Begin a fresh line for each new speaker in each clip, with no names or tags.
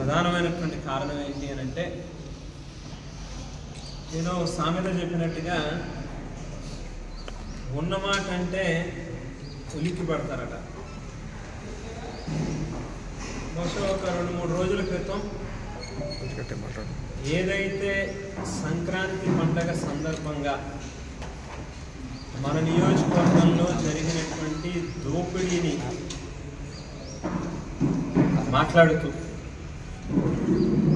ప్రధానమైనటువంటి కారణం ఏంటి అని అంటే, నేను సామెత చెప్పినట్టుగా ఉన్నమాట అంటే ఉలిక్కి పడతారట. బహుశా ఒక 2-3 రోజుల క్రితం ఏదైతే సంక్రాంతి పండగ సందర్భంగా మన నియోజకవర్గంలో జరిగినటువంటి దోపిడీని మాట్లాడుతూ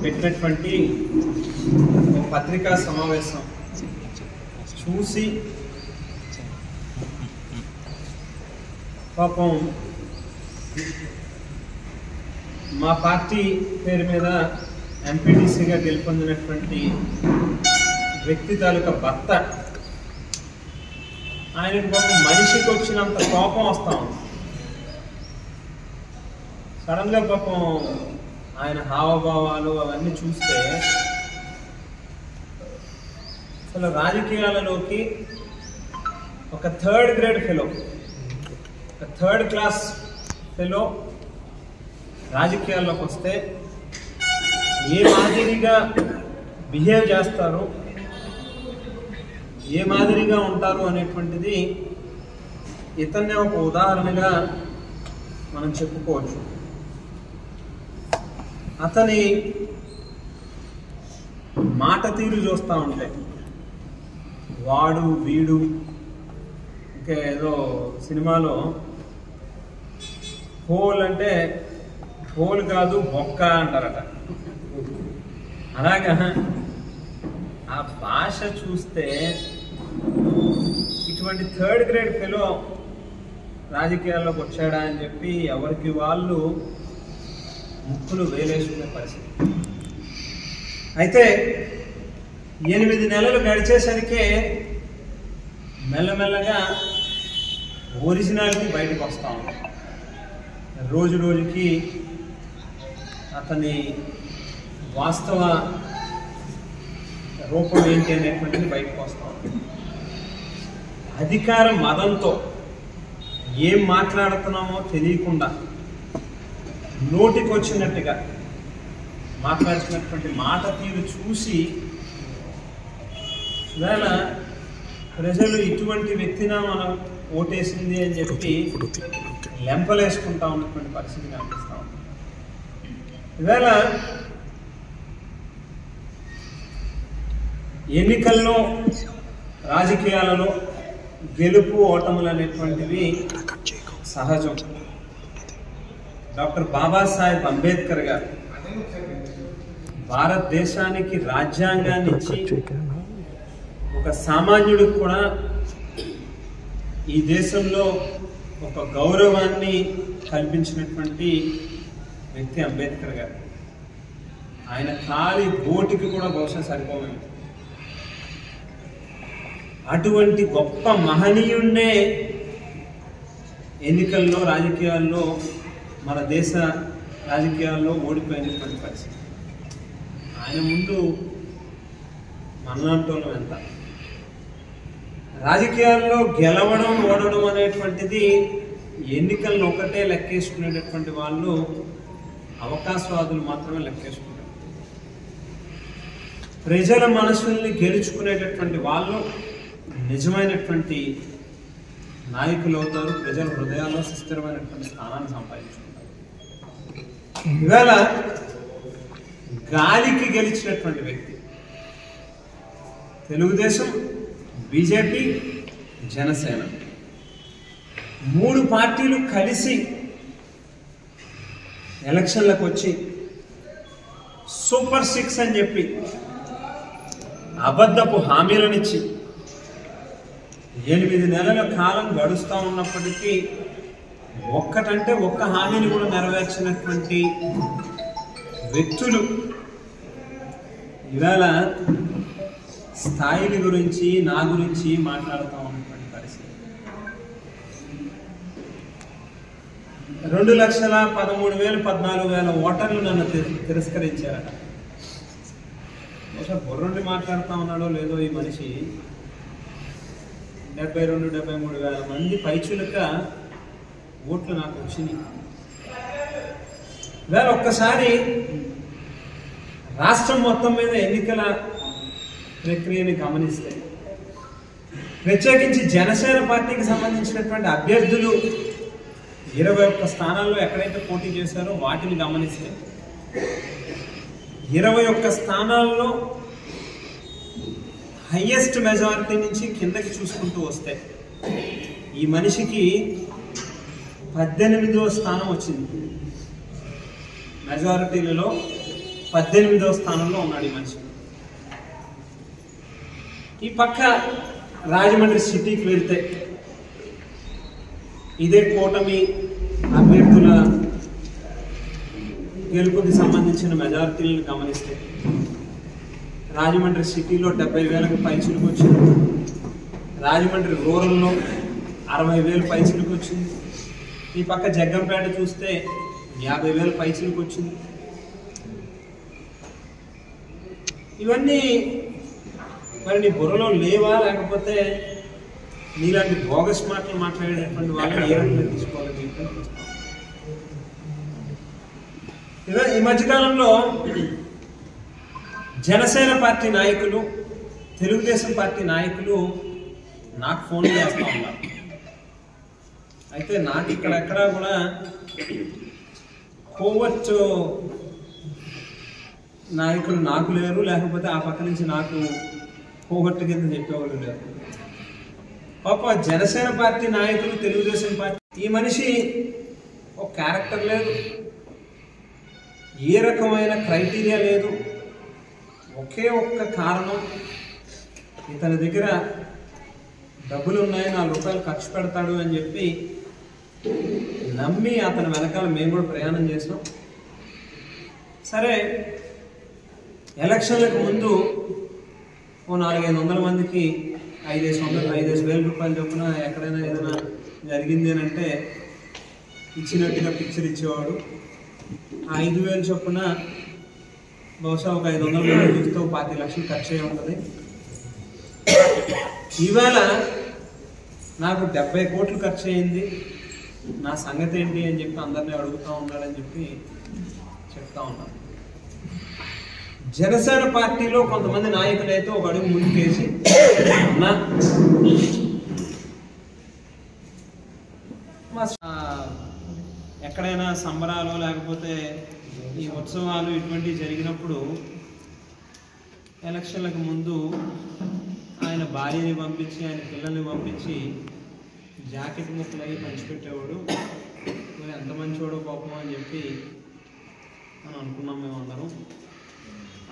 పెట్టినటువంటి పత్రికా సమావేశం చూసి పాపం మా పార్టీ పేరు మీద ఎంపీటీసీగా గెలుపొందినటువంటి వ్యక్తి తాలూకా భర్త, ఆయనకు పాపం మనిషికి వచ్చినంత కోపం వస్తా ఉంది. సడన్గా పాపం ఆయన హావభావాలు అవన్నీ చూస్తే అసలు రాజకీయాలలోకి ఒక 3rd గ్రేడ్ ఫెలో, ఒక 3rd క్లాస్ ఫెలో రాజకీయాల్లోకి వస్తే ఏ మాదిరిగా బిహేవ్ చేస్తారు, ఏ మాదిరిగా ఉంటారు అనేటువంటిది ఇతన్నే ఒక ఉదాహరణగా మనం చెప్పుకోవచ్చు. అతని మాట తీరు చూస్తూ ఉంటే వాడు వీడు, ఇంకా ఏదో సినిమాలో హోల్ అంటే హోల్ కాదు బొక్క అంటారట. అలాగా ఆ భాష చూస్తే ఇటువంటి 3rd గ్రేడ్ ఫెలో రాజకీయాల్లోకి వచ్చాడా అని చెప్పి ఎవరికి వాళ్ళు ముక్కులు వేలేసుకునే పరిస్థితి. అయితే 8 నెలలు గడిచేసరికే మెల్లమెల్లగా ఒరిజినాలిటీ బయటకు వస్తా ఉంది. రోజు రోజుకి అతని వాస్తవ రూపం ఏంటి అనేటువంటిది బయటకు వస్తా ఉంది. అధికార మదంతో ఏం మాట్లాడుతున్నామో తెలియకుండా నోటికి వచ్చినట్టుగా మాట్లాడుతున్నటువంటి మాట తీరు చూసి ఇవాళ ప్రజలు ఇటువంటి వ్యక్తిన మనం ఓటేసింది అని చెప్పి లెంపలేసుకుంటా ఉన్నటువంటి పరిస్థితి కనిపిస్తా ఉంది. ఇవాళ ఎన్నికల్లో రాజకీయాలలో గెలుపు ఓటములు అనేటువంటివి సహజం. డాక్టర్ బాబాసాహెబ్ అంబేద్కర్ గారు భారతదేశానికి రాజ్యాంగాన్ని ఇచ్చి ఒక సామాన్యుడికి కూడా ఈ దేశంలో ఒక గౌరవాన్ని కల్పించినటువంటి వ్యక్తి అంబేద్కర్ గారు. ఆయన ఖాళీ ఓటుకి కూడా బహుశా సరిపోలేదు. అటువంటి గొప్ప మహనీయుణ్ణే ఎన్నికల్లో రాజకీయాల్లో మన దేశ రాజకీయాల్లో ఓడిపోయినటువంటి పరిస్థితి. ఆయన ముందు మనలాంటోళ్ళం ఎంత. రాజకీయాల్లో గెలవడం ఓడడం అనేటువంటిది ఎన్నికలను ఒకటే లెక్కేసుకునేటటువంటి వాళ్ళు అవకాశవాదులు మాత్రమే లెక్కేసుకుంటారు. ప్రజల మనసుల్ని గెలుచుకునేటటువంటి వాళ్ళు నిజమైనటువంటి నాయకులు అవుతారు. ప్రజల హృదయాల్లో సుస్థిరమైనటువంటి స్థానాన్ని సంపాదించుకుంటారు. ఇవాళ గాలికి గెలిచినటువంటి వ్యక్తి తెలుగుదేశం, బీజేపీ, జనసేన 3 పార్టీలు కలిసి ఎలక్షన్లకు వచ్చి సూపర్ 6 అని చెప్పి అబద్ధపు హామీలనిచ్చి 8 నెలల కాలం గడుస్తూ ఉన్నప్పటికీ ఒక్కటంటే ఒక్క హామీని కూడా నెరవేర్చినటువంటి వ్యక్తులు ఇవాళ స్థాయిల గురించి నా గురించి మాట్లాడుతూ ఉన్నటువంటి పరిస్థితి. 2,13,000 ఓటర్లు నన్ను తిరస్కరించారట. బహుశా బుర్రుండి మాట్లాడుతూ ఉన్నాడో లేదో ఈ మనిషి. 72-73 వేల మంది పైచులక ఓట్లు నాకు వచ్చినాయి. ఇవాళ ఒక్కసారి రాష్ట్రం మొత్తం మీద ఎన్నికల ప్రక్రియని గమనిస్తే ప్రత్యేకించి జనసేన పార్టీకి సంబంధించినటువంటి అభ్యర్థులు 21 స్థానాల్లో ఎక్కడైతే పోటీ చేశారో వాటిని గమనిస్తే 21 స్థానాల్లో హైయెస్ట్ మెజారిటీ నుంచి కిందకి చూసుకుంటూ వస్తే ఈ మనిషికి 18వ స్థానం వచ్చింది. మెజారిటీలలో 18వ స్థానంలో ఉన్నాడు ఈ మనిషి. ఈ పక్క రాజమండ్రి సిటీకి వెళ్తే ఇదే కూటమి అభ్యర్థుల గెలుపుకి సంబంధించిన మెజారిటీలను గమనిస్తే రాజమండ్రి సిటీలో 70,000కి పైచిలకు వచ్చింది. రాజమండ్రి రూరల్లో 60,000 పైచిలకు వచ్చింది. ఈ పక్క జగ్గంపేట చూస్తే 50,000 పైచిలకు వచ్చింది. ఇవన్నీ మరి నీ బుర్రలో లేవా, లేకపోతే నీలాంటి బోగస్ మాటలు మాట్లాడేటటువంటి వాళ్ళని ఏ రకంగా తీసుకోవాలని చెప్పి ఈ మధ్యకాలంలో జనసేన పార్టీ నాయకులు, తెలుగుదేశం పార్టీ నాయకులు నాకు ఫోన్ చేస్తూ ఉన్నారు. అయితే నాకు ఇక్కడెక్కడా కూడా కోవర్ట్ నాయకులు నాకు లేరు, లేకపోతే ఆ పక్క నుంచి నాకు కోవర్ట్ కింద చెప్పేవాళ్ళు లేరు. పాప జనసేన పార్టీ నాయకులు, తెలుగుదేశం పార్టీ, ఈ మనిషి ఒక క్యారెక్టర్ లేదు, ఏ రకమైన క్రైటీరియా లేదు. ఒకే ఒక్క కారణం, ఇతని దగ్గర డబ్బులు ఉన్నాయి, 4 రూపాయలు ఖర్చు పెడతాడు అని చెప్పి నమ్మి అతని వెనకాల మేము కూడా ప్రయాణం చేసాం. సరే, ఎలక్షన్లకు ముందు ఓ 400-500 మందికి 5,000 రూపాయలు చొప్పున ఎక్కడైనా ఏదైనా జరిగింది అని అంటే ఇచ్చినట్టుగా పిక్చర్ ఇచ్చేవాడు. 5,000 చొప్పున బహుశా ఒక 500 మంది చూస్తే 5 లక్షలు ఖర్చు అయి ఉంటుంది. ఈవేళ నాకు 70 కోట్లు ఖర్చు అయింది, నా సంగతి ఏంటి అని చెప్పి అందరినీ అడుగుతూ ఉన్నాడని చెప్పి చెప్తా ఉన్నాను. జనసేన పార్టీలో కొంతమంది నాయకులు అయితే ఒక అడుగు ముందుకేసి ఎక్కడైనా సంబరాలు లేకపోతే ఈ ఉత్సవాలు ఇటువంటివి జరిగినప్పుడు ఎలక్షన్లకు ముందు ఆయన భార్యని పంపించి, ఆయన పిల్లల్ని పంపించి జాకెట్ ముక్కలు అవి పంచిపెట్టేవాడు. మరి ఎంత మంచివాడో పాపం అని చెప్పి అని అనుకున్నాం మేము అందరం.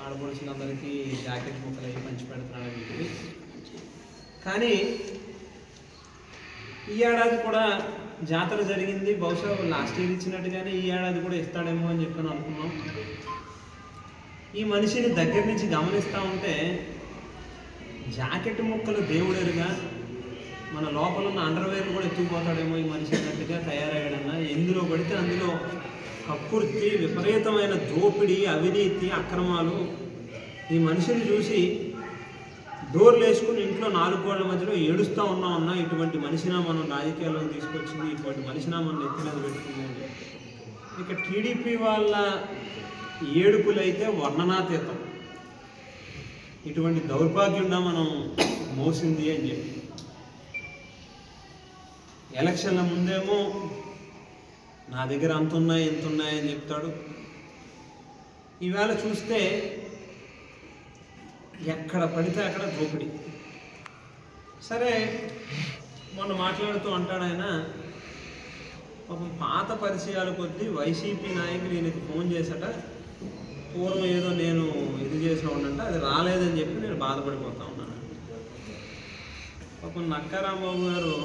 ఆడపడుచులందరికీ జాకెట్ ముక్కలు అవి పంచిపెడుతున్నాడని చెప్పి. కానీ ఈ ఏడాది కూడా జాతర జరిగింది, బహుశా లాస్ట్ ఇయర్ ఇచ్చినట్టుగానే ఈ ఏడాది కూడా ఇస్తాడేమో అని చెప్పి అనుకున్నాం. ఈ మనిషిని దగ్గర నుంచి గమనిస్తూ ఉంటే జాకెట్ ముక్కలు దేవుడెరుగా, మన లోపల ఉన్న అండర్వేర్ కూడా ఎత్తుకుపోతాడేమో ఈ మనిషి అన్నట్టుగా తయారయ్యాడన్నా. ఎందులో పడితే అందులో కక్కుర్తి, విపరీతమైన దోపిడీ, అవినీతి, అక్రమాలు. ఈ మనిషిని చూసి డోర్లు వేసుకుని ఇంట్లో 4 గోళ్ల మధ్యలో ఏడుస్తూ ఉన్నామన్నా, ఇటువంటి మనిషినా మనం రాజకీయాల్లోకి తీసుకొచ్చింది, ఇటువంటి మనిషినా మనం నెత్తి మీద పెట్టుకుంది. ఇక టీడీపీ వాళ్ళ ఏడుపులైతే వర్ణనాతీతం. ఇటువంటి దౌర్భాగ్యంగా మనం మోసింది అని చెప్పి ఎలక్షన్ల ముందేమో నా దగ్గర అంత ఉన్నాయి ఎంత ఉన్నాయని చెప్తాడు. ఈవేళ చూస్తే ఎక్కడ పడితే అక్కడ దోపిడీ. సరే, మొన్న మాట్లాడుతూ అంటాడు ఆయన, పాపం పాత పరిచయాల కొద్దీ వైసీపీ నాయకులు ఈయనకి ఫోన్ చేసట, పూర్వం ఏదో నేను ఇది చేసిన ఉండంటే అది రాలేదని చెప్పి నేను బాధపడిపోతా ఉన్నాను. పాపం నక్కా రాంబాబు గారు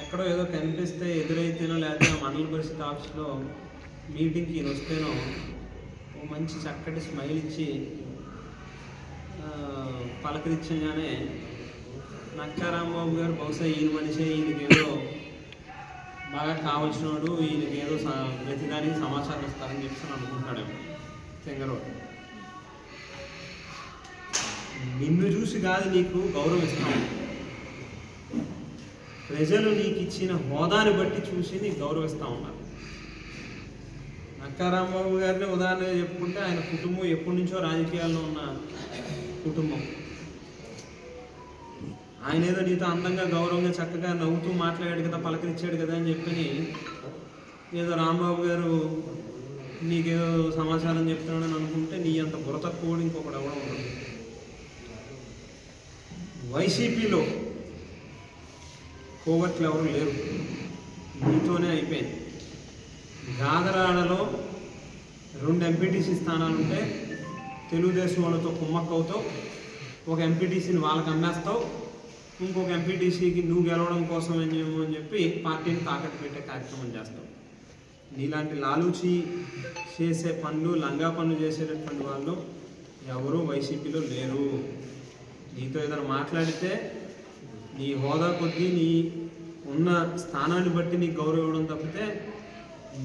ఎక్కడో ఏదో కనిపిస్తే ఎదురైతేనో లేకపోతే మండల పరిషత్ ఆఫీస్లో మీటింగ్కి ఈయన వస్తేనో ఓ మంచి చక్కటి స్మైల్ ఇచ్చి పలకరించగానే నక్కా రాంబాబు గారు బహుశా ఈయన మనిషే, ఈయనకి ఏదో బాగా కావాల్సినోడు, ఈయనకి ఏదో ప్రతిదానికి సమాచారం ఇస్తారని చెప్పి అనుకుంటాడేమో తెంగరోడు. నిన్ను చూసి కాదు నీకు గౌరవం ఇస్తాను, ప్రజలు నీకు ఇచ్చిన హోదాని బట్టి చూసి నీకు గౌరవిస్తూ ఉన్నారు. నక్కా రాంబాబు గారిని ఉదాహరణగా చెప్పుకుంటే ఆయన కుటుంబం ఎప్పటి నుంచో రాజకీయాల్లో ఉన్న కుటుంబం. ఆయన ఏదో నీతో అందంగా గౌరవంగా చక్కగా నవ్వుతూ మాట్లాడాడు కదా, పలకరించాడు కదా అని చెప్పని ఏదో రాంబాబు గారు నీకేదో సమాచారం చెప్తున్నాడని అనుకుంటే నీ అంత బుర్ర తక్కువ ఇంకొకటి అవ్వడం ఉండదు. వైసీపీలో కోవర్ట్లు ఎవరు లేరు, నీతోనే అయిపోయింది. గాదరాడలో 2 ఎంపీటీసీ స్థానాలుంటే తెలుగుదేశం వాళ్ళతో కుమ్మక్కవుతావు, ఒక ఎంపీటీసీని వాళ్ళకి అమ్మేస్తావు, ఇంకొక ఎంపీటీసీకి నువ్వు గెలవడం కోసం ఏమో అని చెప్పి పార్టీని తాకట్టు పెట్టే కార్యక్రమం చేస్తావు. నీలాంటి లాలూచి చేసే పనులు, లంగా పనులు చేసేటటువంటి వాళ్ళు ఎవరూ వైసీపీలో లేరు. నీతో ఏదైనా మాట్లాడితే నీ హోదా కొద్దీ నీ ఉన్న స్థానాన్ని బట్టి నీకు గౌరవం ఇవ్వడం తప్పితే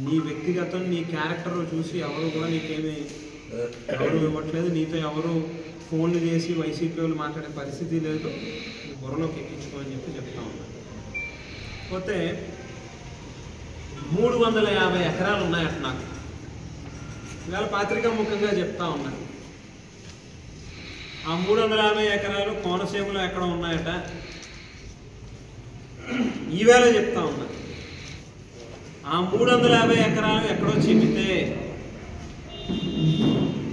నీ వ్యక్తిగతం నీ క్యారెక్టర్ చూసి ఎవరు కూడా నీకేమీ గౌరవం ఇవ్వట్లేదు. నీతో ఎవరు ఫోన్లు చేసి వైసీపీ వాళ్ళు మాట్లాడే పరిస్థితి లేదు. బుర్రలోకి ఎక్కించుకోమని చెప్పి చెప్తా ఉన్నాను. పోతే 350 ఎకరాలు ఉన్నాయట నాకు. ఇవాళ పత్రికా ముఖంగా చెప్తా ఉన్నాను. ఆ 350 ఎకరాలు కోనసీమలో ఎక్కడ ఉన్నాయట ఈవేళ చెప్తా ఉన్నా. ఆ 350 ఎకరాలు ఎక్కడో చెబితే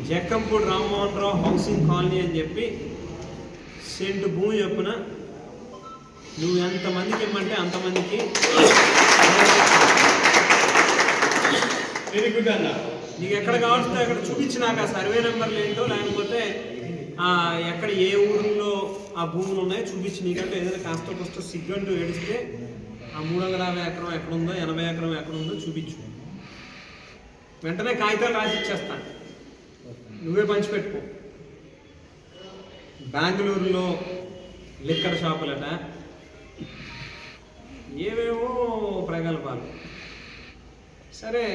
జక్కంపూడి రామ్మోహన్ రావు హౌసింగ్ కాలనీ అని చెప్పి సెంటు భూమి చెప్పున నువ్వు ఎంతమందికి ఇమ్మంటే అంతమందికి నీకు ఎక్కడ కావాల్సిందో అక్కడ చూపించి నాకు ఆ సర్వే నెంబర్లు ఏంటో, లేకపోతే ఎక్కడ ఏ ఊరిలో ఆ భూములు ఉన్నాయో చూపించి, నీకంటే ఏదైనా కాస్త కొస్త సిగ్గంటూ ఏడిస్తే ఆ 350 ఎకరం ఎక్కడుందో 80 ఎకరం ఎక్కడుందో చూపించు. వెంటనే కాగితాలు రాసి ఇచ్చేస్తాను, నువ్వే పంచిపెట్టుకో. బెంగళూరులో లిక్కర్ షాపులట, ఏవేవో ప్రగల్భాలు. సరే,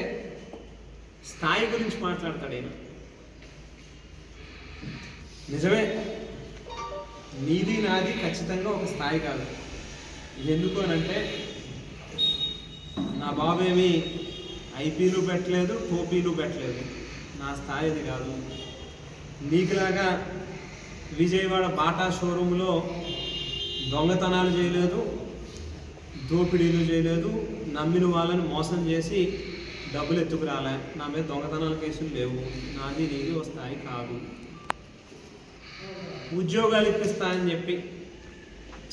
స్థాయి గురించి మాట్లాడతాడు ఈయన. నిజమే, నీది నాది ఖచ్చితంగా ఒక స్థాయి కాదు. ఎందుకు అనంటే నా బాబేమి ఐపీలు పెట్టలేదు, టోపీలు పెట్టలేదు. నా స్థాయి అది కాదు. నీకులాగా విజయవాడ బాటా షోరూంలో దొంగతనాలు చేయలేదు, దోపిడీలు చేయలేదు, నమ్మిన వాళ్ళని మోసం చేసి డబ్బులు ఎత్తుకురాలే. నా మీద దొంగతనాల కేసులు లేవు. నాది నీది ఒక స్థాయి కాదు. ఉద్యోగాలు ఇప్పిస్తా అని చెప్పి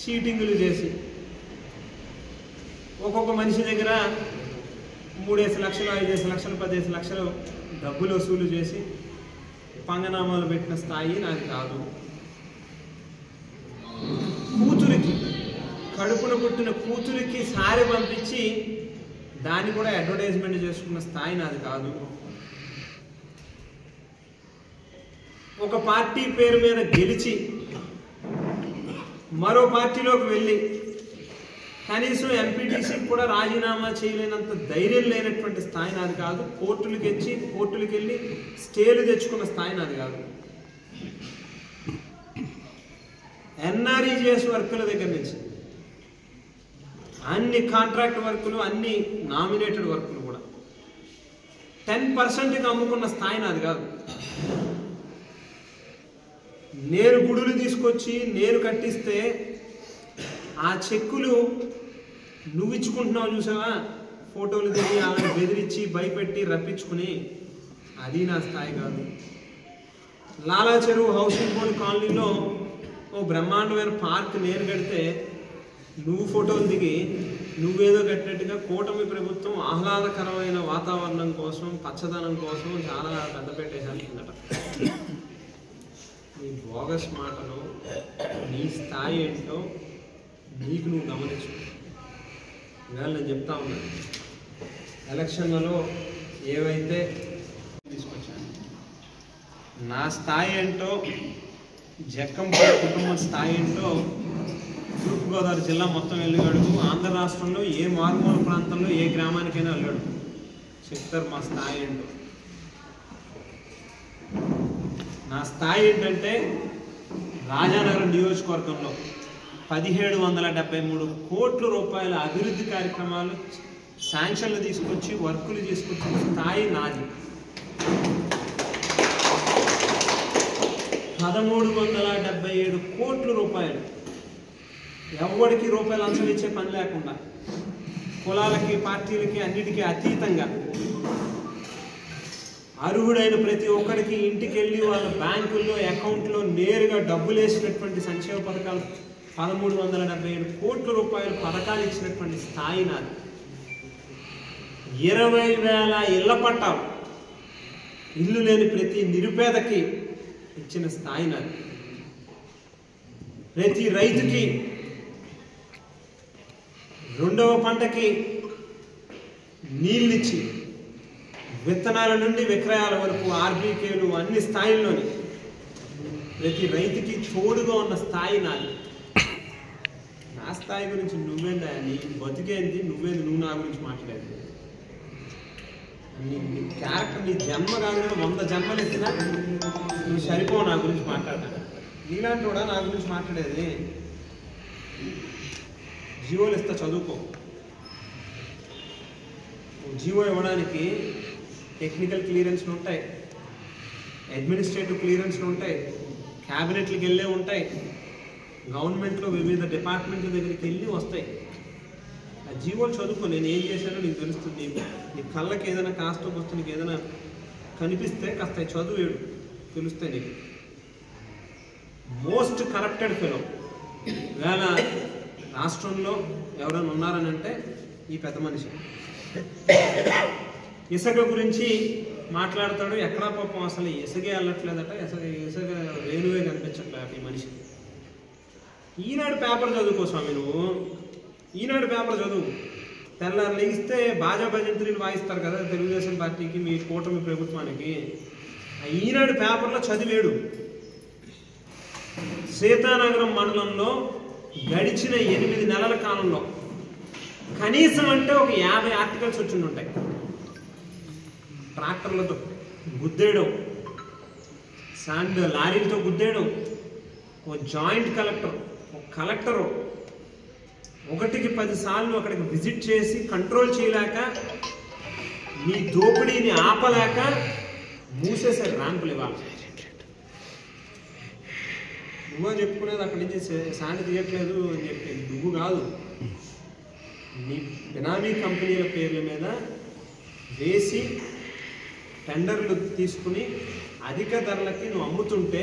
చీటింగులు చేసి ఒక్కొక్క మనిషి దగ్గర 3 లక్షలు 5 లక్షలు 10 లక్షలు డబ్బులు వసూలు చేసి పంగనామాలు పెట్టిన స్థాయి నాది కాదు. కూతురికి, కడుపున పుట్టిన కూతురికి సారి పంపించి దాన్ని కూడా అడ్వర్టైజ్మెంట్ చేసుకున్న స్థాయి నాది కాదు. ఒక పార్టీ పేరు మీద గెలిచి మరో పార్టీలోకి వెళ్ళి కనీసం ఎంపీటీసీకి కూడా రాజీనామా చేయలేనంత ధైర్యం లేనటువంటి స్థాయి నాది కాదు. కోర్టులకు వెళ్ళి స్టేలు తెచ్చుకున్న స్థాయి నాది కాదు. ఎన్ఆర్ఈజీఎస్ వర్కుల దగ్గర నుంచి అన్ని కాంట్రాక్ట్ వర్కులు, అన్ని నామినేటెడ్ వర్కులు కూడా 10%కి అమ్ముకున్న స్థాయి నాది కాదు. నేను గుడులు తీసుకొచ్చి నేను కట్టిస్తే ఆ చెక్కులు నువ్వు ఇచ్చుకుంటున్నావు చూసావా, ఫోటోలు దిగి వాళ్ళని బెదిరించి భయపెట్టి రప్పించుకుని, అది నా స్థాయి కాదు. లాలా చెరువు హౌసింగ్ బోర్డు కాలనీలో ఓ బ్రహ్మాండమైన పార్క్ నేను కడితే నువ్వు ఫోటోలు దిగి నువ్వేదో కట్టినట్టుగా కూటమి ప్రభుత్వం ఆహ్లాదకరమైన వాతావరణం కోసం, పచ్చదనం కోసం చాలా పెద్ద పెట్టేశాను కిందట. నీ బోగస్ మాటలు, నీ స్థాయి ఏంటో నీకు నువ్వు గమనించు. ఇవాళ నేను చెప్తా ఉన్నాను, ఎలక్షన్లలో ఏవైతే తీసుకొచ్చాను, నా స్థాయి ఏంటో, జక్కంపూడి కుటుంబం స్థాయి ఏంటో తూర్పుగోదావరి జిల్లా మొత్తం వెళ్ళాడు. ఆంధ్ర రాష్ట్రంలో ఏ మారుమూల ప్రాంతంలో ఏ గ్రామానికైనా వెళ్ళాడు, చెప్తారు మా స్థాయి ఏంటో. నా స్థాయి ఏంటంటే రాజానగరం నియోజకవర్గంలో 1773 కోట్ల రూపాయల అభివృద్ధి కార్యక్రమాలు శాంక్షన్లు తీసుకొచ్చి వర్కులు తీసుకొచ్చిన స్థాయి నాది. 1377 కోట్ల రూపాయలు, ఎవరికి రూపాయలు లంచం ఇచ్చే పని లేకుండా, కులాలకి పార్టీలకి అన్నిటికీ అతీతంగా అర్హుడైన ప్రతి ఒక్కరికి ఇంటికి వెళ్ళి వాళ్ళ బ్యాంకుల్లో అకౌంట్లో నేరుగా డబ్బులు వేసినటువంటి సంక్షేమ పథకాలు 1377 కోట్ల రూపాయలు పథకాలు ఇచ్చినటువంటి స్థాయి నాది. 20,000 ఇళ్ల పట్టాలు ఇల్లు లేని ప్రతి నిరుపేదకి ఇచ్చిన స్థాయి నాది. ప్రతి రైతుకి రెండవ పంటకి నీళ్ళిచ్చి విత్తనాల నుండి విక్రయాల వరకు ఆర్బీకేలు అన్ని స్థాయిల్లోని ప్రతి రైతుకి తోడుగా ఉన్న స్థాయి నాది. నా స్థాయి గురించి నువ్వేందా, నీ బతికేంది నువ్వేంది, నువ్వు నా గురించి మాట్లాడేది. నీ క్యారెక్టర్, నీ జన్మ కాదు, 100 జన్మలు ఎత్తినా నువ్వు సరిపో నా గురించి మాట్లాడాలి. నీలాంటి కూడా నా గురించి మాట్లాడేది. జీవోలు ఇస్తా, చదువుకో. జీవో ఇవ్వడానికి టెక్నికల్ క్లియరెన్స్లు ఉంటాయి, అడ్మినిస్ట్రేటివ్ క్లియరెన్స్లు ఉంటాయి, క్యాబినెట్లకు వెళ్ళే ఉంటాయి, గవర్నమెంట్లో వివిధ డిపార్ట్మెంట్ల దగ్గరికి వెళ్ళి వస్తాయి. ఆ జీవోలు చదువుకో. నేను ఏం చేశానో నీకు తెలుస్తుంది. నీ కళ్ళకి ఏదైనా కాస్త వస్తే నీకు ఏదైనా కనిపిస్తే కాస్త చదువేడు తెలుస్తాయి నీకు. మోస్ట్ కరప్టెడ్ ఫెలో వేళ రాష్ట్రంలో ఎవరైనా ఉన్నారని అంటే ఈ పెద్ద మనిషి. ఇసుక గురించి మాట్లాడతాడు. ఎక్కడా పాపం అసలు ఇసుగే వెళ్ళట్లేదట, ఇసుక రేణువే కనిపించట్లేదు ఈ మనిషి. ఈనాడు పేపర్ చదువుకో స్వామి నువ్వు. ఈనాడు పేపర్ చదువు. తెల్లారు లెగిస్తే బాజా భజంత్రీలు వాయిస్తారు కదా తెలుగుదేశం పార్టీకి, మీ కూటమి ప్రభుత్వానికి. ఈనాడు పేపర్లో చదివేడు. సీతానగరం మండలంలో గడిచిన 8 నెలల కాలంలో కనీసం అంటే ఒక 50 ఆర్టికల్స్ వచ్చి ఉంటాయి. ట్రాక్టర్లతో గుద్దేయడం, శాండ్ లారీలతో గుద్దేయడం, ఒక జాయింట్ కలెక్టర్, ఒక కలెక్టరు 1కి 10 సార్లు అక్కడికి విజిట్ చేసి కంట్రోల్ చేయలేక, మీ దోపిడీని ఆపలేక మూసేశారు ర్యాంపులు. ఇవ్వాలి నువ్వే చెప్పుకునేది అక్కడి నుంచి శాండ్ తీయట్లేదు అని చెప్పి. నువ్వు కాదు, నీ బినామీ కంపెనీల పేర్ల మీద వేసి టెండర్లు తీసుకుని అధిక ధరలకి నువ్వు అమ్ముతుంటే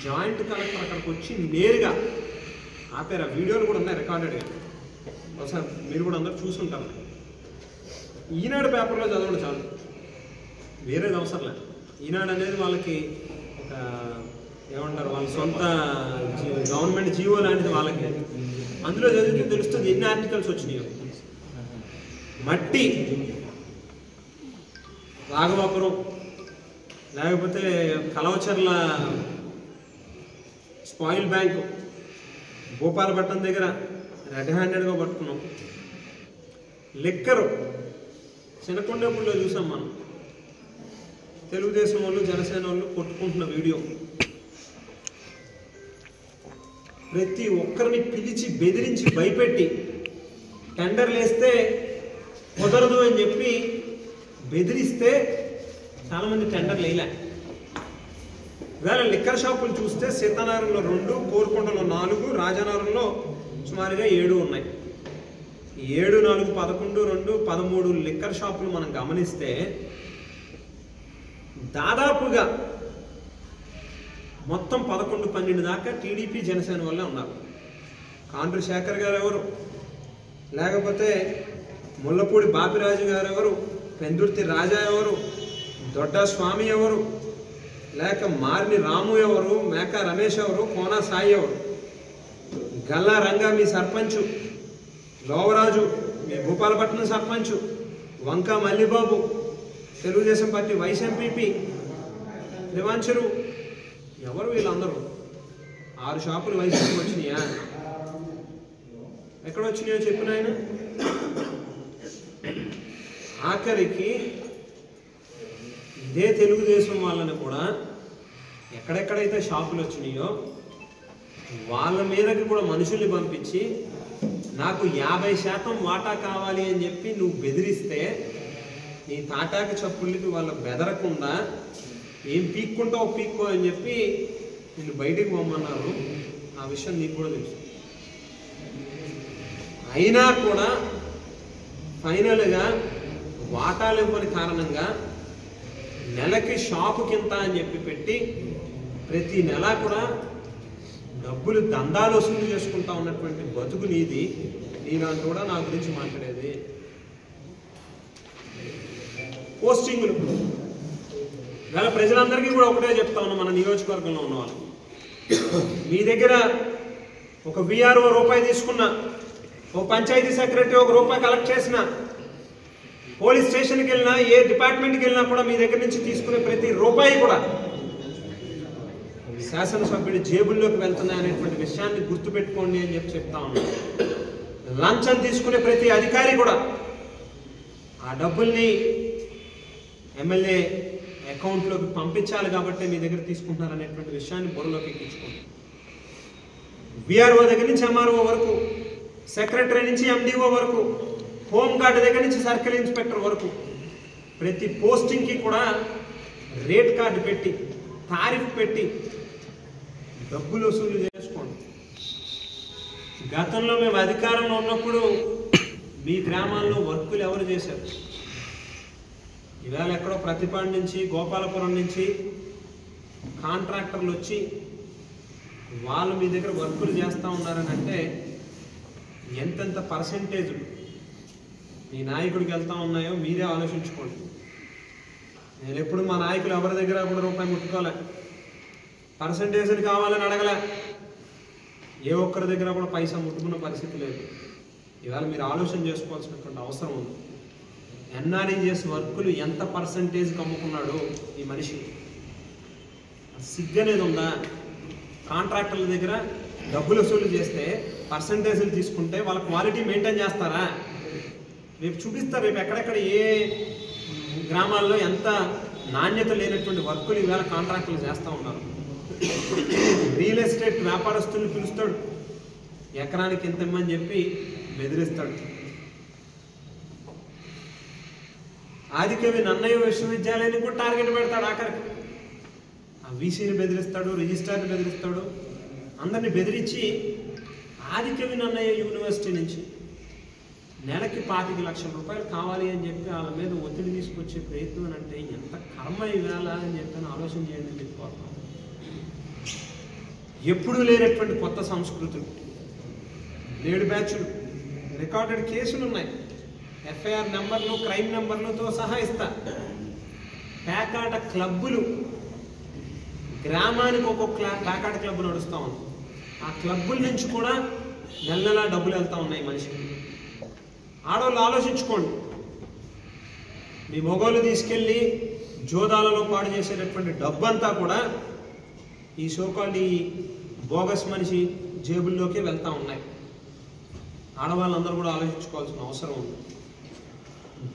జాయింట్ కలెక్టర్ అక్కడికి వచ్చి నేరుగా ఆపేరా. వీడియోలు కూడా ఉన్నాయి రికార్డెడ్గా, ఒకసారి మీరు కూడా అందరూ చూసుంటారు. ఈనాడు పేపర్లో చదవండి చాలు, వేరేది అవసరం లేదు. ఈనాడు అనేది వాళ్ళకి ఒక ఏమంటారు, వాళ్ళ సొంత గవర్నమెంట్ జీవో లాంటిది వాళ్ళకి. అందులో చదివితే తెలుస్తుంది ఎన్ని ఆర్టికల్స్ వచ్చినాయో. మట్టి, రాఘవాపురం, లేకపోతే కలవచర్ల స్పాయిల్ బ్యాంకు, భూపాలపట్నం దగ్గర రెడ్ హ్యాండెడ్గా పట్టుకున్నాం. లిక్కరు చిన్నకొండపూడిలో చూసాం మనం. తెలుగుదేశం వాళ్ళు జనసేన వాళ్ళు కొట్టుకుంటున్న వీడియో. ప్రతి ఒక్కరిని పిలిచి బెదిరించి భయపెట్టి టెండర్లు వేస్తే కుదరదు అని చెప్పి బెదిరిస్తే చాలామంది టెండర్లు వేయలే. వేళ లిక్కర్ షాపులు చూస్తే సీతానగరంలో 2, కోరుకొండలో 4, రాజానగరంలో సుమారుగా 7 ఉన్నాయి. 7, 4, 11, 2, 13 లిక్కర్ షాపులు మనం గమనిస్తే దాదాపుగా మొత్తం 11, 12 దాకా టీడీపీ జనసేన వల్లే ఉన్నారు. కాండ్రు శేఖర్ గారు ఎవరు, లేకపోతే ముల్లపూడి బాపిరాజు గారు ఎవరు, పెందుర్తి రాజా ఎవరు, దొడ్డ స్వామి ఎవరు, లేక మార్ని రాము ఎవరు, మేకా రమేష్ ఎవరు, కోనా సాయి ఎవరు, గల్లా రంగా మీ సర్పంచు, లోవరాజు మీ Bhupalapatnam sarpanch, Vanka Mallibabu Telugu Desam party vice MPP, దివాంచరు, ఎవరు వీళ్ళందరూ? 6 షాపులు వైసీపీకి వచ్చినాయా? ఎక్కడ వచ్చినాయో చెప్పిన ఆయన. ఆఖరికి ఇదే తెలుగుదేశం వాళ్ళని కూడా ఎక్కడెక్కడైతే షాపులు వచ్చినాయో వాళ్ళ మీదకి కూడా మనుషుల్ని పంపించి నాకు 50% వాటా కావాలి అని చెప్పి నువ్వు బెదిరిస్తే నీ తాటాకి చప్పుళ్ళకి వాళ్ళు బెదరకుండా ఏం పీక్కుంటావు పీక్కో అని చెప్పి నిన్ను బయటికి పోమన్నారు. ఆ విషయం నీకు కూడా తెలుసు. అయినా కూడా ఫైనల్గా వాటాలు ఇవ్వని కారణంగా నెలకి షాపు కింద అని చెప్పి పెట్టి ప్రతి నెల కూడా డబ్బులు దందాలు వసూలు చేసుకుంటా ఉన్నటువంటి బతుకు నీది. నీలాంటి కూడా నా గురించి మాట్లాడేది. పోస్టింగులు ఇవాళ ప్రజలందరికీ కూడా ఒకటే చెప్తా ఉన్నా, మన నియోజకవర్గంలో ఉన్న వాళ్ళు, మీ దగ్గర ఒక విఆర్ఓ రూపాయి తీసుకున్నా, ఓ పంచాయతీ సెక్రటరీ ₹1 కలెక్ట్ చేసిన, పోలీస్ స్టేషన్కి వెళ్ళినా, ఏ డిపార్ట్మెంట్కి వెళ్ళినా కూడా మీ దగ్గర నుంచి తీసుకునే ప్రతి రూపాయి కూడా శాసనసభ్యుడి జేబుల్లోకి వెళ్తున్నాయి అనేటువంటి విషయాన్ని గుర్తుపెట్టుకోండి అని చెప్పి చెప్తా ఉన్నాను. లంచం తీసుకునే ప్రతి అధికారి కూడా ఆ డబ్బుల్ని ఎమ్మెల్యే అకౌంట్లోకి పంపించాలి కాబట్టి మీ దగ్గర తీసుకుంటున్నారు అనేటువంటి విషయాన్ని బుర్రలోకి ఎక్కించుకోండి. విఆర్ఓ దగ్గర నుంచి ఎంఆర్ఓ వరకు, సెక్రటరీ నుంచి ఎండిఓ వరకు, హోంగార్డ్ దగ్గర నుంచి సర్కిల్ ఇన్స్పెక్టర్ వరకు ప్రతి పోస్టింగ్కి కూడా రేట్ కార్డు పెట్టి, తారీఫ్ పెట్టి డబ్బులు వసూలు చేసుకోండి. గతంలో మేము అధికారంలో ఉన్నప్పుడు మీ గ్రామాల్లో వర్కులు ఎవరు చేశారు? ఇవాళ ఎక్కడో ప్రతిపాడు నుంచి, గోపాలపురం నుంచి కాంట్రాక్టర్లు వచ్చి వాళ్ళు మీ దగ్గర వర్కులు చేస్తూ ఉన్నారని అంటే ఎంతెంత పర్సెంటేజ్ మీ నాయకుడికి వెళ్తూ ఉన్నాయో మీరే ఆలోచించుకోండి. నేను ఎప్పుడు మా నాయకులు ఎవరి దగ్గర కూడా రూపాయి ముట్టుకోలే, పర్సెంటేజ్లు కావాలని అడగలే, ఏ ఒక్కరి దగ్గర కూడా పైసా ముట్టుకున్న పరిస్థితి లేదు. ఇవాళ మీరు ఆలోచన చేసుకోవాల్సినటువంటి అవసరం ఉంది. ఎన్ఆర్ఈజీఎస్ వర్కులు ఎంత పర్సెంటేజ్కి అమ్ముకున్నాడు ఈ మనిషి? సిగ్గు అనేది ఉందా? కాంట్రాక్టర్ల దగ్గర డబ్బులు వసూలు చేస్తే పర్సెంటేజ్లు తీసుకుంటే వాళ్ళ క్వాలిటీ మెయింటైన్ చేస్తారా? రేపు చూపిస్తారు, రేపు ఎక్కడెక్కడ ఏ గ్రామాల్లో ఎంత నాణ్యత లేనటువంటి వర్కులు ఈవేళ కాంట్రాక్టులు చేస్తూ ఉన్నారు. రియల్ ఎస్టేట్ వ్యాపారస్తుల్ని పిలుస్తాడు, ఎకరానికి ఎంత ఇమ్మని చెప్పి బెదిరిస్తాడు. ఆదికవి నన్నయ్య విశ్వవిద్యాలయాన్ని కూడా టార్గెట్ పెడతాడు. ఆఖరికి ఆ వీసీని బెదిరిస్తాడు, రిజిస్ట్రార్ని బెదిరిస్తాడు, అందరిని బెదిరించి ఆదికవి నన్నయ్య యూనివర్సిటీ నుంచి నెలకి 25 లక్షల రూపాయలు కావాలి అని చెప్పి వాళ్ళ మీద ఒత్తిడి తీసుకొచ్చే ప్రయత్నం అంటే ఎంత కర్మ ఇవ్వాల అని చెప్పి ఆలోచన చేయండి అని చెప్పుకోవాలి. ఎప్పుడూ లేనటువంటి కొత్త సంస్కృతులు, లేడు బ్యాచ్లు, రికార్డెడ్ కేసులు ఉన్నాయి, ఎఫ్ఐఆర్ నెంబర్లు, క్రైమ్ నెంబర్లతో సహా ఇస్తా. పేకాట క్లబ్బులు, గ్రామానికి ఒక్కొక్క పేకాట క్లబ్ నడుస్తూ ఉంది. ఆ క్లబ్బుల నుంచి కూడా నెల నెలా డబ్బులు వెళ్తూ ఉన్నాయి మనిషికి. ఆడవాళ్ళు ఆలోచించుకోండి, మీ మొగోళ్ళు తీసుకెళ్ళి జోదాలలో పాడు చేసేటటువంటి డబ్బంతా కూడా ఈ సోకాల్డ్ ఈ బోగస్ మనిషి జేబుల్లోకి వెళ్తూ ఉన్నాయి. ఆడవాళ్ళందరూ కూడా ఆలోచించుకోవాల్సిన అవసరం ఉంది.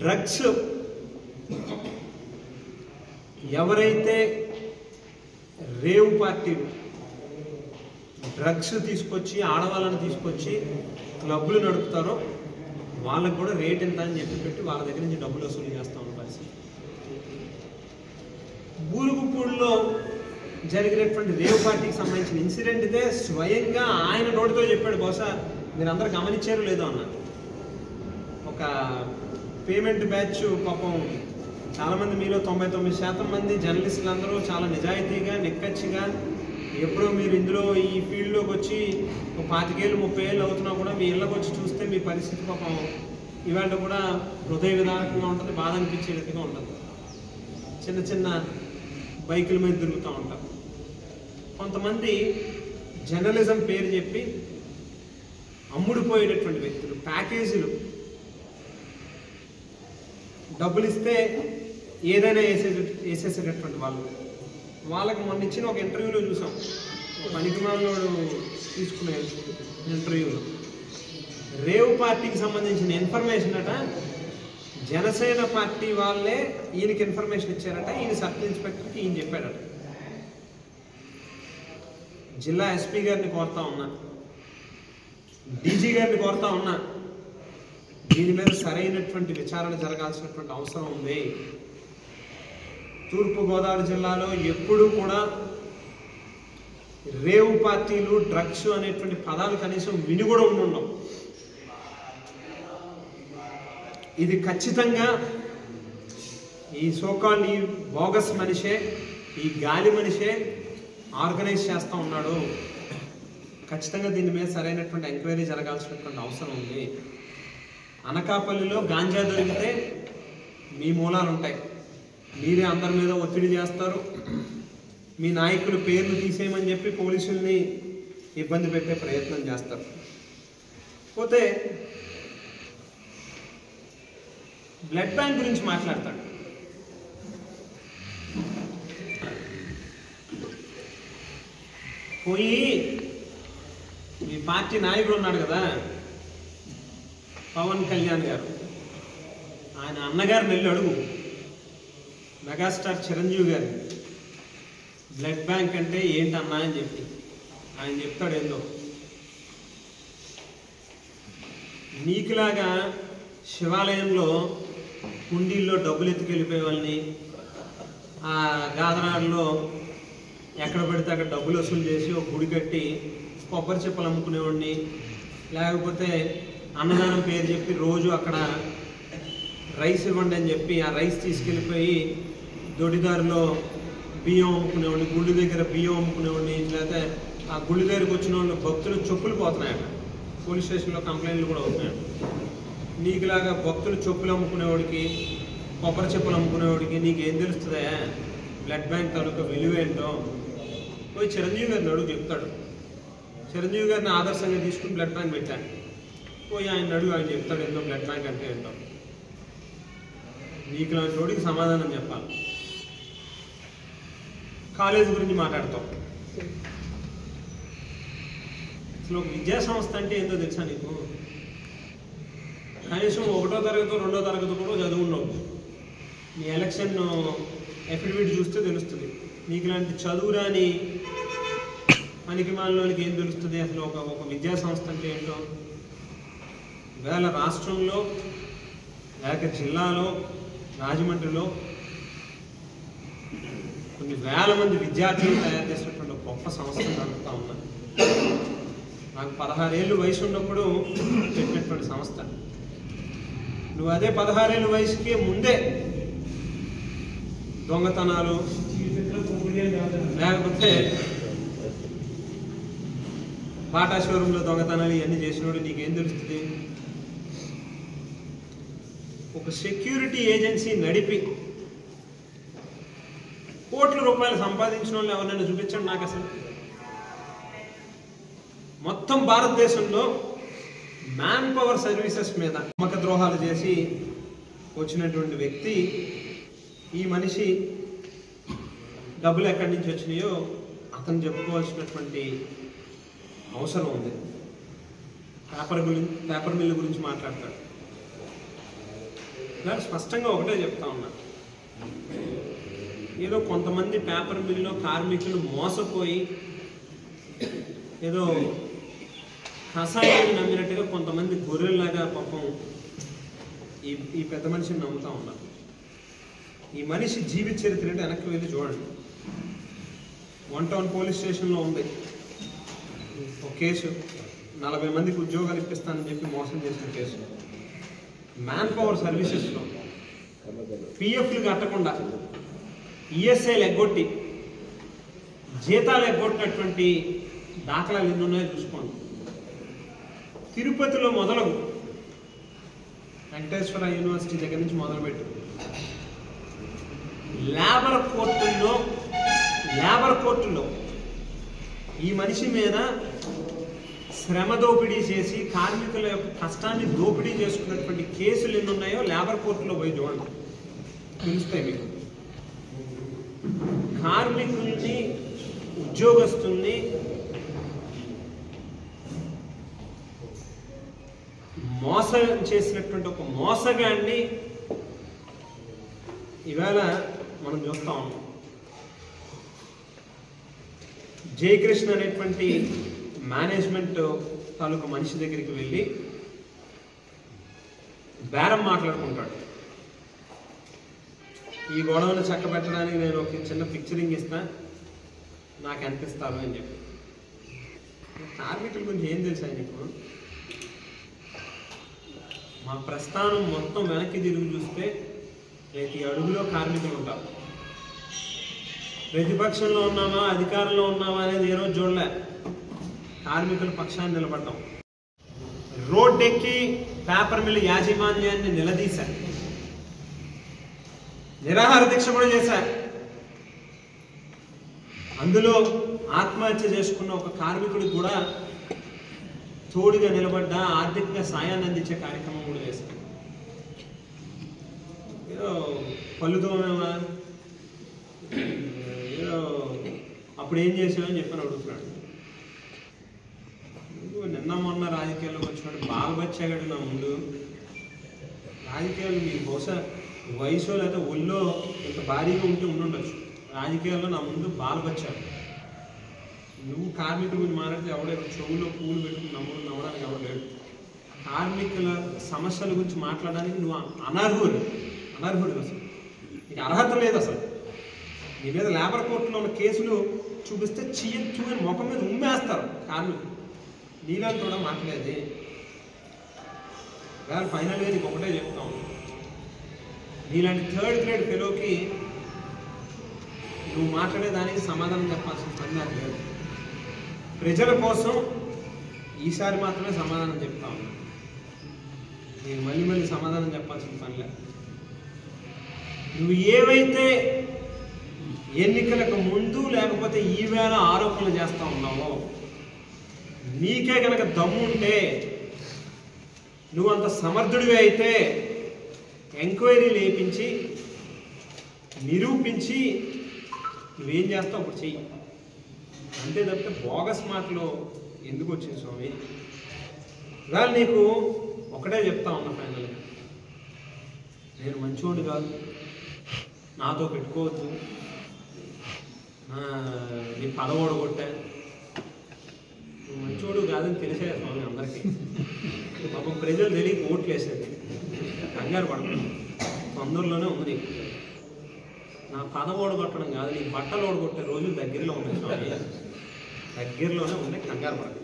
డ్రగ్స్ ఎవరైతే రేవ్ పార్టీలు డ్రగ్స్ తీసుకొచ్చి ఆడవాళ్ళని తీసుకొచ్చి క్లబ్బులు నడుపుతారో వాళ్ళకు కూడా రేట్ ఎంత అని చెప్పి పెట్టి వాళ్ళ దగ్గర నుంచి డబ్బులు వసూలు చేస్తూ ఉన్న పరిస్థితి. బూరుగుపూడిలో జరిగినటువంటి రేవ్ పార్టీకి సంబంధించిన ఇన్సిడెంట్ ఇదే. స్వయంగా ఆయన నోటితో చెప్పాడు. బహుశా మీరు అందరూ గమనించారు లేదో అన్న, ఒక పేమెంట్ బ్యాచ్ పాపం చాలామంది, మీలో 99% మంది జర్నలిస్టులు అందరూ చాలా నిజాయితీగా, నిక్కచ్చిగా, ఎప్పుడో మీరు ఇందులో ఈ ఫీల్డ్లోకి వచ్చి 25 ఏళ్ళు 30 ఏళ్ళు అవుతున్నా కూడా మీ ఇళ్ళకి వచ్చి చూస్తే మీ పరిస్థితి పాపం ఇవాళ కూడా హృదయ విధానకంగా ఉంటుంది, బాధ అనిపించేటట్టుగా ఉంటుంది. చిన్న చిన్న బైకుల మీద తిరుగుతూ ఉంటారు. కొంతమంది జర్నలిజం పేరు చెప్పి అమ్ముడుపోయేటటువంటి వ్యక్తులు, ప్యాకేజీలు డబ్బులు ఇస్తే ఏదైనా వేసేసేటటువంటి వాళ్ళకి మొన్న ఇచ్చిన ఒక ఇంటర్వ్యూలో చూసాం. పనికిమాలోడు తీసుకునే ఇంటర్వ్యూలో రేవ్ పార్టీకి సంబంధించిన ఇన్ఫర్మేషన్ అట జనసేన పార్టీ వాళ్ళే ఈయనకి ఇన్ఫర్మేషన్ ఇచ్చారట. ఈయన సర్కిల్ ఇన్స్పెక్టర్కి ఈయన చెప్పాడట. జిల్లా ఎస్పీ గారిని కోరుతా ఉన్నా, డీజీ గారిని కోరుతా ఉన్నా, దీని మీద సరైనటువంటి విచారణ జరగాల్సినటువంటి అవసరం ఉంది. తూర్పుగోదావరి జిల్లాలో ఎప్పుడూ కూడా రేవు పార్టీలు, డ్రగ్స్ అనేటువంటి పదాలు కనీసం విని కూడా ఉండవు. ఇది ఖచ్చితంగా ఈ సోకాల్ ఈ బోగస్ మనిషే, ఈ గాలి మనిషే ఆర్గనైజ్ చేస్తూ ఉన్నాడు. ఖచ్చితంగా దీని మీద సరైనటువంటి ఎంక్వైరీ జరగాల్సినటువంటి అవసరం ఉంది. అనకాపల్లిలో గాంజా దొరికితే మీ మూలాలు ఉంటాయి, మీరే అందరి మీద ఒత్తిడి చేస్తారు, మీ నాయకుల పేర్లు తీసేయమని చెప్పి పోలీసుల్ని ఇబ్బంది పెట్టే ప్రయత్నం చేస్తారు. పోతే బ్లడ్ బ్యాంక్ గురించి మాట్లాడతాడు. పోయి మీ పార్టీ నాయకుడు ఉన్నాడు కదా పవన్ కళ్యాణ్ గారు, ఆయన అన్నగారిని వెళ్ళి అడుగు, మెగాస్టార్ చిరంజీవి గారిని, బ్లడ్ బ్యాంక్ అంటే ఏంటన్నా అని చెప్పి. ఆయన చెప్తాడు ఏందో. నీకులాగా శివాలయంలో కుండీల్లో డబ్బులు ఎత్తుకెళ్ళిపోయే వాళ్ళని, ఆ గాదనాడులో ఎక్కడ పడితే అక్కడ డబ్బులు వసూలు చేసి ఒక గుడి కట్టి కొబ్బరి చిప్పలు అమ్ముకునేవాడిని, లేకపోతే అన్నదానం పేరు చెప్పి రోజు అక్కడ రైస్ ఇవ్వండి అని చెప్పి ఆ రైస్ తీసుకెళ్ళిపోయి దొడిదారిలో బియ్యం అమ్ముకునేవాడిని, గుళ్ళు దగ్గర బియ్యం అమ్ముకునేవాడిని, లేకపోతే ఆ గుళ్ళు దగ్గరికి వచ్చిన వాళ్ళు భక్తులు చెప్పులు పోతున్నాయట, పోలీస్ స్టేషన్లో కంప్లైంట్లు కూడా అవుతున్నాయి. నీకులాగా భక్తులు చెప్పులు అమ్ముకునేవాడికి, కొబ్బరి చెప్పులు అమ్ముకునేవాడికి నీకేం తెలుస్తుందా బ్లడ్ బ్యాంక్ తాలూకా విలువేంటో? పోయి చిరంజీవి గారిని అడుగు, చెప్తాడు. చిరంజీవి గారిని ఆదర్శంగా తీసుకుని బ్లడ్ బ్యాంక్ పెట్టాను. పోయి ఆయన అడుగు, ఆయన చెప్తాడు ఏంటో బ్లడ్ బ్యాంక్ అంటే ఏంటో. నీకు లాంటి వాడికి సమాధానం చెప్పాలి. కాలేజీ గురించి మాట్లాడతాం. అసలు ఒక విద్యా సంస్థ అంటే ఏంటో తెలుసా నీకు? కనీసం 1వ తరగతి 2వ తరగతి కూడా చదువున్నావు. నీ ఎలక్షన్ అఫిడవిట్ చూస్తే తెలుస్తుంది. నీకు ఇలాంటి చదువురాని పనికి మాలలోనికి ఏం తెలుస్తుంది అసలు ఒక విద్యా సంస్థ అంటే ఏంటో? వేళ రాష్ట్రంలో లేక జిల్లాలో రాజమండ్రిలో కొన్ని వేల మంది విద్యార్థులు తయారు చేసినటువంటి గొప్ప సంస్థలు నడుపుతా ఉన్నాయి. నాకు 16 ఏళ్ళు వయసు ఉన్నప్పుడు పెట్టినటువంటి సంస్థ. నువ్వు అదే 16 ఏళ్ళ వయసుకి ముందే దొంగతనాలు లేకపోతే బాటా షోరూంలో దొంగతనాలు ఇవన్నీ చేసినోడు నీకేం తెలుస్తుంది? ఒక సెక్యూరిటీ ఏజెన్సీ నడిపి కోట్ల రూపాయలు సంపాదించిన వాళ్ళు ఎవరైనా చూపించండి నాకు. అసలు మొత్తం భారతదేశంలో మ్యాన్ పవర్ సర్వీసెస్ మీద నమ్మక ద్రోహాలు చేసి వచ్చినటువంటి వ్యక్తి ఈ మనిషి. డబ్బులు ఎక్కడి నుంచి వచ్చినాయో అతను చెప్పుకోవాల్సినటువంటి అవసరం ఉంది. పేపర్ మిల్లు గురించి మాట్లాడతాడు. ఇలా స్పష్టంగా ఒకటే చెప్తా ఉన్నా, ఏదో కొంతమంది పేపర్ మిల్లులో కార్మికులు మోసపోయి ఏదో కషాయాన్ని నమ్మినట్టుగా కొంతమంది గొర్రెల్లాగా పాపం ఈ పెద్ద మనిషిని నమ్ముతా ఉన్నారు. ఈ మనిషి జీవిత చరిత్ర అంటే వెనక్కి వెళ్ళి చూడండి. 1 టౌన్ పోలీస్ స్టేషన్లో ఉంది ఒక కేసు. 40 మందికి ఉద్యోగాలు ఇప్పిస్తానని చెప్పి మోసం చేసిన కేసు. మ్యాన్ పవర్ సర్వీసెస్లో పిఎఫ్లు కట్టకుండా ఈఎస్ఐలు ఎగ్గొట్టి జీతాలు ఎగ్గొట్టినటువంటి దాఖలాలు ఎన్ని ఉన్నాయో చూసుకోండి. తిరుపతిలో మొదలగు వెంకటేశ్వర యూనివర్సిటీ దగ్గర నుంచి మొదలుపెట్టు లేబర్ కోర్టుల్లో ఈ మనిషి మీద శ్రమ దోపిడీ చేసి కార్మికుల యొక్క కష్టాన్ని దోపిడీ చేసుకున్నటువంటి కేసులు ఎన్ని ఉన్నాయో లేబర్ కోర్టులో పోయి చూడండి, తెలుస్తాయి మీకు. కార్మికుల్ని, ఉద్యోగస్తుల్ని మోసం చేసినటువంటి ఒక మోసగాన్ని ఇవాళ మనం చూస్తా ఉన్నాం. జయకృష్ణ అనేటువంటి మేనేజ్మెంట్ తాలూకు మనిషి దగ్గరికి వెళ్ళి బేరం మాట్లాడుకుంటాడు. ఈ గొడవను చక్క పెట్టడానికి నేను ఒక చిన్న పిక్చరింగ్ ఇస్తా, నాకు ఎంత ఇస్తారు అని చెప్పి. కార్మికుల గురించి ఏం తెలుసు ఆయనకు? మా ప్రస్థానం మొత్తం వెనక్కి తిరిగి చూస్తే ప్రతి అడుగులో కార్మికులు ఉంటారు. ప్రతిపక్షంలో ఉన్నామా అధికారంలో ఉన్నామా అనేది ఏ రోజు చూడలే. కార్మికుల పక్షాన్ని నిలబడ్డాం. రోడ్డెక్కి పేపర్ మిల్ యాజమాన్యాన్ని నిలదీశారు. నిరాహార దీక్ష కూడా చేశారు. అందులో ఆత్మహత్య చేసుకున్న ఒక కార్మికుడికి కూడా తోడుగా నిలబడ్డ ఆర్థికంగా సాయాన్ని అందించే కార్యక్రమం కూడా చేశారు. ఏదో పళ్ళుతోనేమా ఏదో అప్పుడు ఏం చేసామని చెప్పని అడుగుతున్నాడు. నిన్న మొన్న రాజకీయాల్లోకి వచ్చినాడు బాగా వచ్చాడు నా ముందు. రాజకీయాలు మీకు బహుశా వయసు లేదా ఒళ్ళో ఇంత భారీగా ఉంటే ఉండుండొచ్చు. రాజకీయాల్లో నా ముందు బాగా వచ్చాడు. నువ్వు కార్మికుల గురించి మాట్లాడితే ఎవడో చెవుల్లో పూలు పెట్టుకుని నమ్మడానికి ఎవరు లేడు. కార్మికుల సమస్యల గురించి మాట్లాడడానికి నువ్వు అనర్హుడు అసలు. నీకు అర్హత లేదు అసలు. నీ మీద లేబర్ కోర్టులో ఉన్న కేసులు చూపిస్తే చూని ముఖం మీద ఉమ్మేస్తారు కార్మికులు. నీలాంటి కూడా మాట్లాడేది వేళ ఫైనల్గా నీకు ఒకటే చెప్తాం. నీలాంటి థర్డ్ గ్రేడ్ ఫెలోకి నువ్వు మాట్లాడేదానికి సమాధానం చెప్పాల్సిన పని నాకు లేదు. ప్రజల కోసం ఈసారి మాత్రమే సమాధానం చెప్తా ఉన్నా. నేను మళ్ళీ సమాధానం చెప్పాల్సిన పని లేదు. నువ్వు ఏవైతే ఎన్నికలకు ముందు లేకపోతే ఈవేళ ఆరోపణలు చేస్తూ ఉన్నావో, నీకే కనుక దమ్ముంటే, నువ్వు అంత సమర్థుడివి అయితే ఎంక్వైరీ లేపించి నిరూపించి నువ్వేం చేస్తావు అప్పుడు చెయ్యి. అంతే తప్పితే బోగస్ మాటలు ఎందుకు వచ్చింది స్వామి? ఇవాళ నీకు ఒకటే చెప్తా ఉన్నా ఫైనల్గా, నేను మంచోడు కాదు, నాతో పెట్టుకోవద్దు, నీ పదవోడు కొట్టా, నువ్వు మంచోడు కాదని తెలిసే స్వామి అందరికీ. పాపం ప్రజలు తెలియక ఓట్లు వేసేది. కంగారు పడతాను, తొందరలోనే ఉంది. నా పదవోడు కొట్టడం కాదు, నీ బట్టలు ఓడగొట్టే రోజులు దగ్గరలో ఉన్నాయి స్వామి, దగ్గరలోనే ఉన్నాయి. కంగారు పడదు.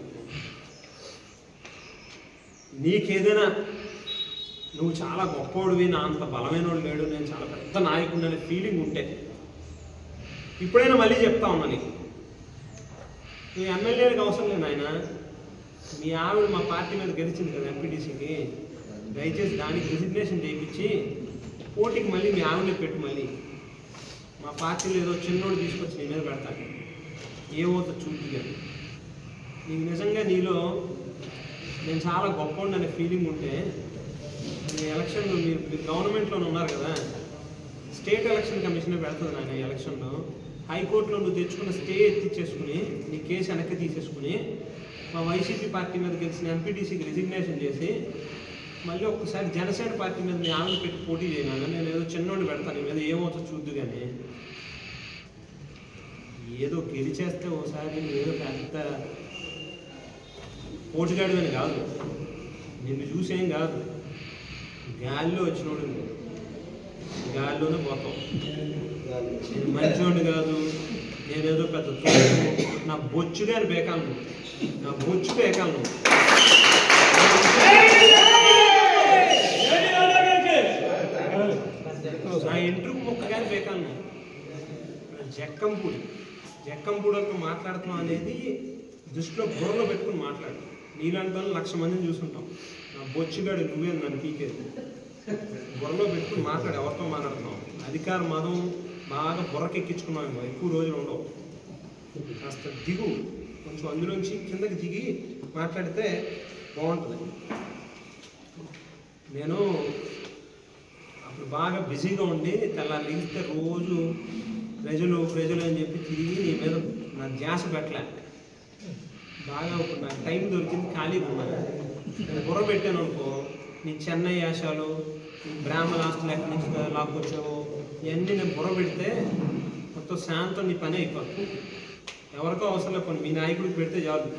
నీకేదైనా నువ్వు చాలా గొప్పవాడివి, నా అంత బలమైన వాడు లేడు, నేను చాలా పెద్ద నాయకుడు అనే ఫీలింగ్ ఉంటే ఇప్పుడైనా మళ్ళీ చెప్తా ఉన్నా నీకు, నీ ఎమ్మెల్యేలకు అవసరం లేదు ఆయన. మీ ఆవిడ మా పార్టీ మీద గెలిచింది కదా ఎంపీటీసీకి, దయచేసి దానికి రిజిగ్నేషన్ చేయించి పోటీకి మళ్ళీ మీ ఆవిడని పెట్టు. మళ్ళీ మా పార్టీలో ఏదో చిన్నోడు తీసుకొచ్చి నీ మీద పెడతాను, ఏమవుతో చూపుగా. నీకు నిజంగా నీలో నేను చాలా గొప్పవాడిని అనే ఫీలింగ్ ఉంటే, మీ ఎలక్షన్లో మీరు గవర్నమెంట్లోనే ఉన్నారు కదా, స్టేట్ ఎలక్షన్ కమిషనే పెడుతుంది నాయన ఎలక్షన్లో. హైకోర్టులో నువ్వు తెచ్చుకున్న స్టే ఎత్తిచ్చేసుకుని నీ కేసు వెనక్కి తీసేసుకుని మా వైసీపీ పార్టీ మీద గెలిచిన ఎంపీటీసీకి రిజిగ్నేషన్ చేసి మళ్ళీ ఒక్కసారి జనసేన పార్టీ మీద మీ ఆమెను పెట్టి పోటీ చేయను. నేను ఏదో చిన్నోడిని పెడతాను, నీ మీద ఏమవుతుందో చూద్దు. కానీ ఏదో గెలిచేస్తే ఓసారి ఏదో పెద్ద పోటీగాడు అని కాదు, నిన్ను చూసేం కాదు, గాలిలో వచ్చినోడు, గాలిలోనే పోతాం. నేను మంచోడు కాదు, నేనేదో పెద్ద నా బొచ్చుగా బేకాలను, నా బొచ్చు బేకాలను, నా ఇంట్రుకు ముక్కగానే బేకాలను. జక్కంపూడితో మాట్లాడుతున్నాం అనేది దృష్టిలో బుర్రలో పెట్టుకుని మాట్లాడు. నీలాంటి వాళ్ళు 1,00,000 మందిని చూసుకుంటాం. నా బొచ్చుగాడు నువ్వే నన్ను పీకేది. బుర్రలో పెట్టుకుని మాట్లాడు, ఎవరితో మాట్లాడుతున్నావు. అధికార మదం బాగా బుర్రకెక్కించుకున్నాము, ఎక్కువ రోజులు ఉండవు. కాస్త దిగు, కొంచెం అందులోంచి కిందకి దిగి మాట్లాడితే బాగుంటుంది. నేను అప్పుడు బాగా బిజీగా ఉండి తెల్లారి లేస్తే రోజు ప్రజలు అని చెప్పి తిరిగి నీ మీద నా ధ్యాస పెట్టలే. బాగా ఇప్పుడు నాకు టైం దొరికింది, ఖాళీగా ఉన్నాను. నేను బుర్ర పెట్టాను అనుకో, నీ చెన్నై యాశాలు, బ్రాహ్మణ ఆస్తులు ఎక్కడి నుంచి లాక్కొచ్చావు, ఇవన్నీ నేను బుర్ర పెడితే మొత్తం శాంతం నీ పని అయిపోతుంది. ఎవరికో అవసరం లేకపోతే మీ నాయకుడికి పెడితే చాలు,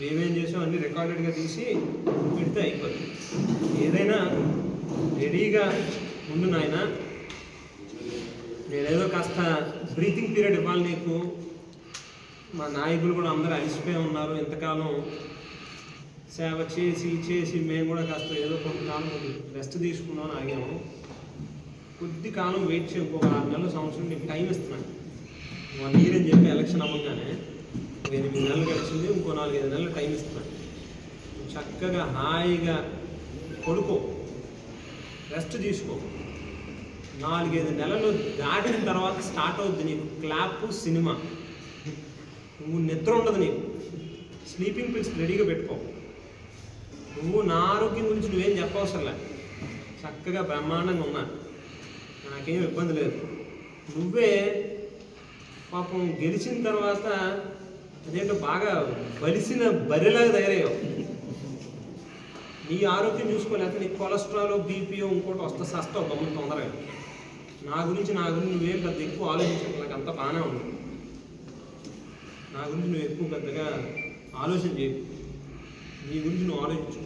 మేమేం చేసాం అన్నీ రికార్డెడ్గా తీసి పెడితే అయిపోతుంది. ఏదైనా రెడీగా ముందు నాయన, నేనేదో కాస్త బ్రీతింగ్ పీరియడ్ ఇవ్వాలి నీకు. మా నాయకులు కూడా అందరూ అలసిపోయి ఉన్నారు, ఎంతకాలం సేవ చేసి చేసి మేము కూడా కాస్త ఏదో కొంతకాలం రెస్ట్ తీసుకుందామని ఆగాము. కొద్ది కాలం వెయిట్ చేసి ఇంకొక 6 నెలల సంవత్సరం నీకు టైం ఇస్తున్నాను. 1 year అని చెప్పి ఎలక్షన్ అవ్వగానే 8 నెలలు గడిచింది, ఇంకో 4-5 నెలలు టైం ఇస్తున్నాను. చక్కగా హాయిగా పడుకో, రెస్ట్ తీసుకో. 4-5 నెలలు దాటిన తర్వాత స్టార్ట్ అవుద్ది నీకు క్లాప్ సినిమా. నువ్వు నిద్ర ఉండదు, నీకు స్లీపింగ్ పిల్స్ రెడీగా పెట్టుకో. నువ్వు నా ఆరోగ్యం గురించి నువ్వేం చెప్పవసరలే, చక్కగా బ్రహ్మాండంగా ఉన్నా, నాకేం ఇబ్బంది లేదు. నువ్వే పాపం గెలిచిన తర్వాత అదేంటో బాగా బలిసిన బరిలాగా తయారయ్యావు. నీ ఆరోగ్యం చూసుకోలేక నీకు కొలెస్ట్రాల్, బీపీ ఇంకోటి వస్తే సస్తావు గమ్మున తొందరగా. నా గురించి నువ్వేం పెద్ద ఎక్కువ ఆలోచించవు, నాకు అంతా బాగానే ఉంది. నా గురించి నువ్వు ఎక్కువ పెద్దగా ఆలోచన చేయకు, నీ గురించి నువ్వు ఆలోచించు.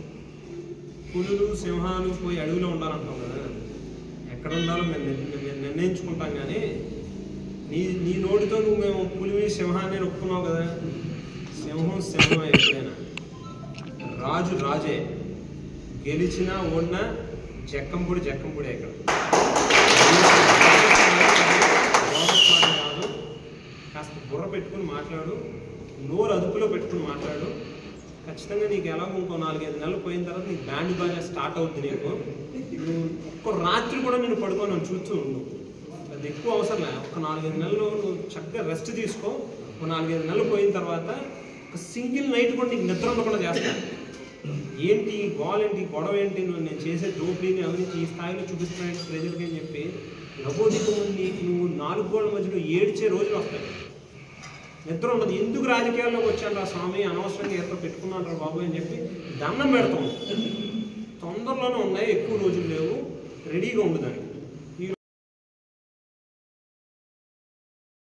పులులు సింహాలు పోయి అడవిలో ఉండాలంటావు కదా, ఎక్కడ ఉండాలో మేము నిర్ణయించుకుంటాం. కానీ నీ నోటితో నువ్వు మేము పులివి సింహాన్ని ఒప్పుకున్నావు కదా. సింహం ఎప్పుడైనా, రాజు రాజే, గెలిచినా ఓడినా జక్కంపూడి ఇక్కడ. కాదు, కాస్త బుర్ర పెట్టుకుని మాట్లాడు, నోరు అదుపులో పెట్టుకుని మాట్లాడు. ఖచ్చితంగా నీకు ఎలాగో ఇంకో 4-5 నెలలు పోయిన తర్వాత నీకు బ్యాండ్ బాగా స్టార్ట్ అవుతుంది. నీకు నువ్వు ఒక్క రాత్రి కూడా నేను పడుకొని చూస్తూ ఉండు, అది ఎక్కువ అవసరం లేదు. ఒక 4-5 నెలలు నువ్వు చక్కగా రెస్ట్ తీసుకో. ఒక 4-5 నెలలు పోయిన తర్వాత ఒక సింగిల్ నైట్ కూడా నీకు నిద్ర ఉండకుండా చేస్తాను. ఏంటి గోల్ ఏంటి, గొడవ ఏంటి, నేను చేసే దోపిడీని అవినీతి ఈ స్థాయిలో చూపిస్తున్నాను ప్రజలకి అని చెప్పి లబోదికం నీకు నువ్వు 4 గోడల మధ్యలో ఏడ్చే రోజులు వస్తాయి. నిద్ర ఉండదు. ఎందుకు రాజకీయాల్లోకి వచ్చాను రా స్వామి, అనవసరంగా ఎక్కడ పెట్టుకున్నాను రా బాబు అని చెప్పి దండం పెడతాం. తొందరలోనే ఉన్నాయి, ఎక్కువ రోజులు లేవు, రెడీగా ఉండదానికి.